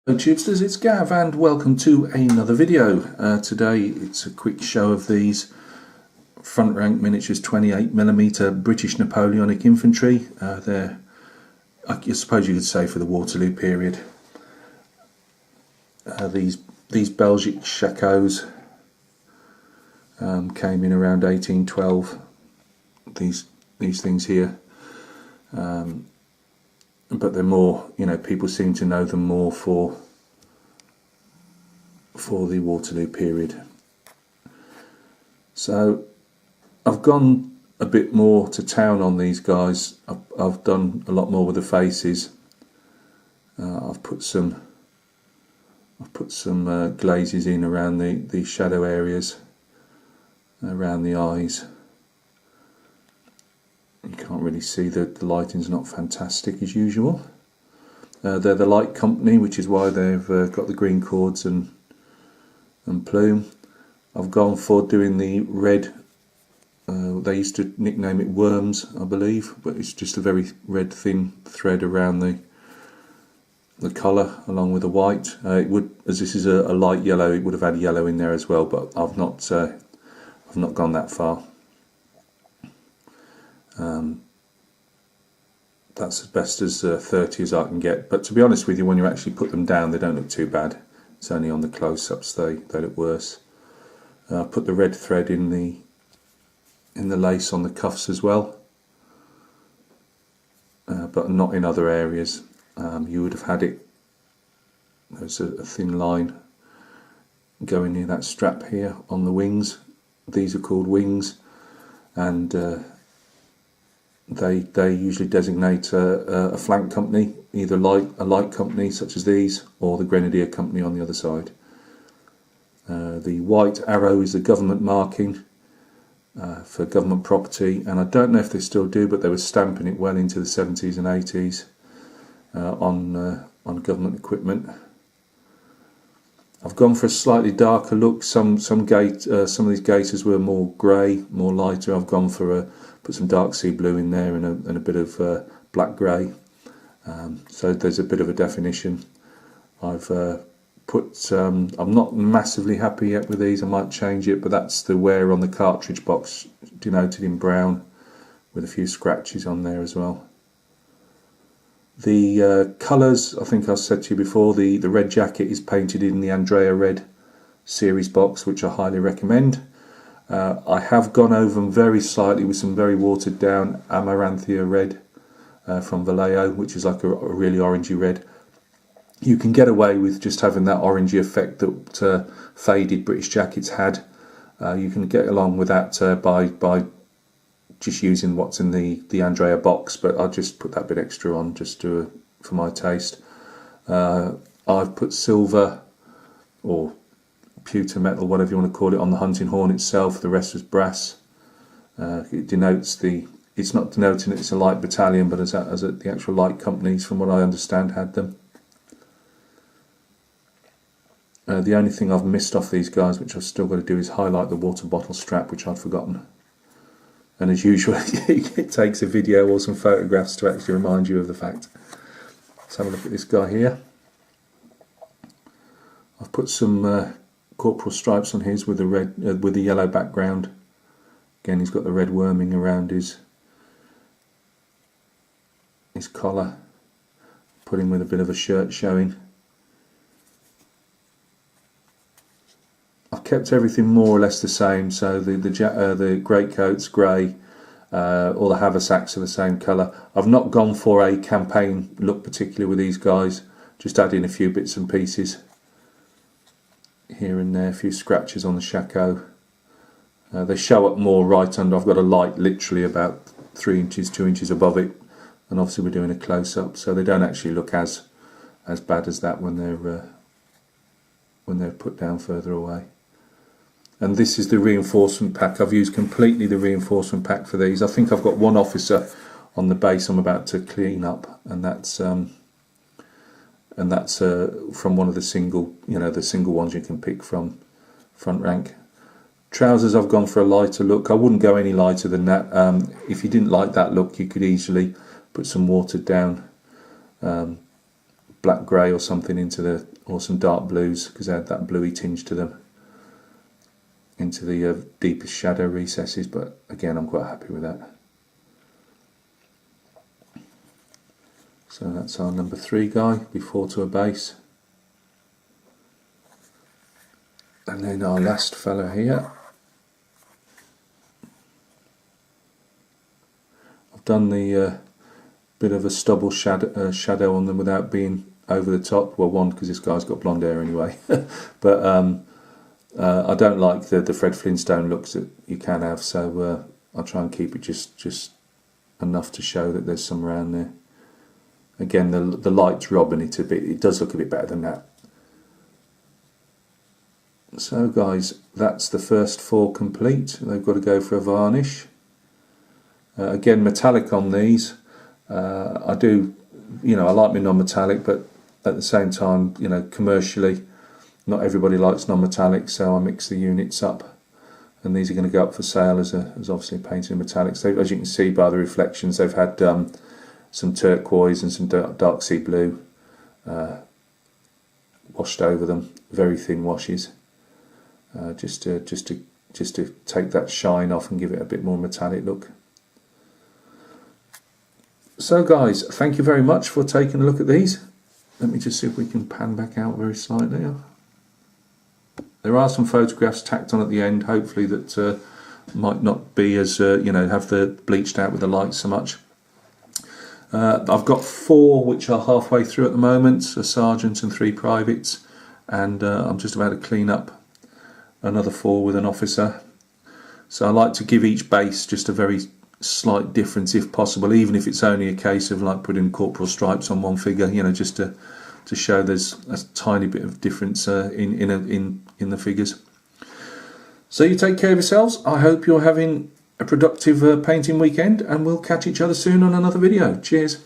Hello Tubesters, it's Gav and welcome to another video. Today it's a quick show of these front rank miniatures 28mm British Napoleonic Infantry. They're, I suppose you could say, for the Waterloo period. These Belgic Chacots came in around 1812. These things here. But they're more, people seem to know them more for the Waterloo period. So I've gone a bit more to town on these guys. I've done a lot more with the faces. I've put some glazes in around the shadow areas, around the eyes. You can't really see, the lighting's not fantastic as usual. They're the light company, which is why they've got the green cords and plume. I've gone for doing the red, they used to nickname it worms, I believe, but it's just a very red thin thread around the collar along with the white. It would, as this is a light yellow, it would have had yellow in there as well, but I've not gone that far. That's as best as 30 as I can get, but to be honest with you, when you actually put them down, they don't look too bad. It's only on the close-ups they look worse. I put the red thread in the lace on the cuffs as well, but not in other areas. You would have had it, there's a thin line going near that strap here on the wings. These are called wings, and they usually designate a flank company, either a light company such as these, or the Grenadier company on the other side. The white arrow is the government marking for government property, and I don't know if they still do, but they were stamping it well into the 70s and 80s on government equipment. I've gone for a slightly darker look. Some of these gaiters were more grey, more lighter. I've gone for put some dark sea blue in there and a bit of black grey. So there's a bit of a definition. I've I'm not massively happy yet with these. I might change it, but that's the wear on the cartridge box, denoted in brown, with a few scratches on there as well. The colours, I think I've said to you before, the red jacket is painted in the Andrea Red series box, which I highly recommend. I have gone over them very slightly with some very watered down Amaranthia Red from Vallejo, which is like a really orangey red. You can get away with just having that orangey effect that faded British jackets had. You can get along with that by just using what's in the Andrea box, but I'll just put that bit extra on just for my taste. I've put silver or pewter metal, whatever you want to call it, on the hunting horn itself. The rest was brass. It denotes it's not denoting it's a light battalion, but as the actual light companies, from what I understand, had them. The only thing I've missed off these guys, which I've still got to do, is highlight the water bottle strap, which I'd forgotten. And as usual, it takes a video or some photographs to actually remind you of the fact. Let's have a look at this guy here. I've put some corporal stripes on his with the red, with the yellow background. Again, he's got the red worming around his collar. Put him with a bit of a shirt showing. I've kept everything more or less the same, so the greatcoat's grey, all the haversacks are the same colour. I've not gone for a campaign look particularly with these guys, just add in a few bits and pieces here and there, a few scratches on the shako. They show up more right under. I've got a light literally about 3 inches, 2 inches above it, and obviously we're doing a close-up, so they don't actually look as bad as that when they're put down further away. And this is the reinforcement pack. I've used completely the reinforcement pack for these. I think I've got one officer on the base I'm about to clean up, and that's from one of the single ones you can pick from front rank. Trousers, I've gone for a lighter look. I wouldn't go any lighter than that. If you didn't like that look, you could easily put some watered down black grey or something or some dark blues because they had that bluey tinge to them into the deepest shadow recesses, but again I'm quite happy with that. So that's our number 3 guy, before to a base. And then our last fella here. I've done the bit of a stubble shadow on them without being over the top. Well, one, because this guy's got blonde hair anyway. But I don't like the Fred Flintstone looks that you can have, so I'll try and keep it just enough to show that there's some around there. Again, the light's robbing it a bit. It does look a bit better than that. So guys, that's the first 4 complete. They've got to go for a varnish. Again, metallic on these. I do, I like my non-metallic, but at the same time, commercially, not everybody likes non-metallic, so I mix the units up. And these are going to go up for sale as obviously painted in metallic. So as you can see by the reflections, they've had some turquoise and some dark sea blue washed over them, very thin washes, just to take that shine off and give it a bit more metallic look. So guys, thank you very much for taking a look at these. Let me just see if we can pan back out very slightly. There are some photographs tacked on at the end, hopefully that might not be as have the bleached out with the light so much. I've got 4 which are halfway through at the moment, a sergeant and 3 privates, and I'm just about to clean up another 4 with an officer. So I like to give each base just a very slight difference if possible, even if it's only a case of like putting corporal stripes on one figure, just to show there's a tiny bit of difference in the figures. So you take care of yourselves. I hope you're having a productive painting weekend, and we'll catch each other soon on another video. Cheers.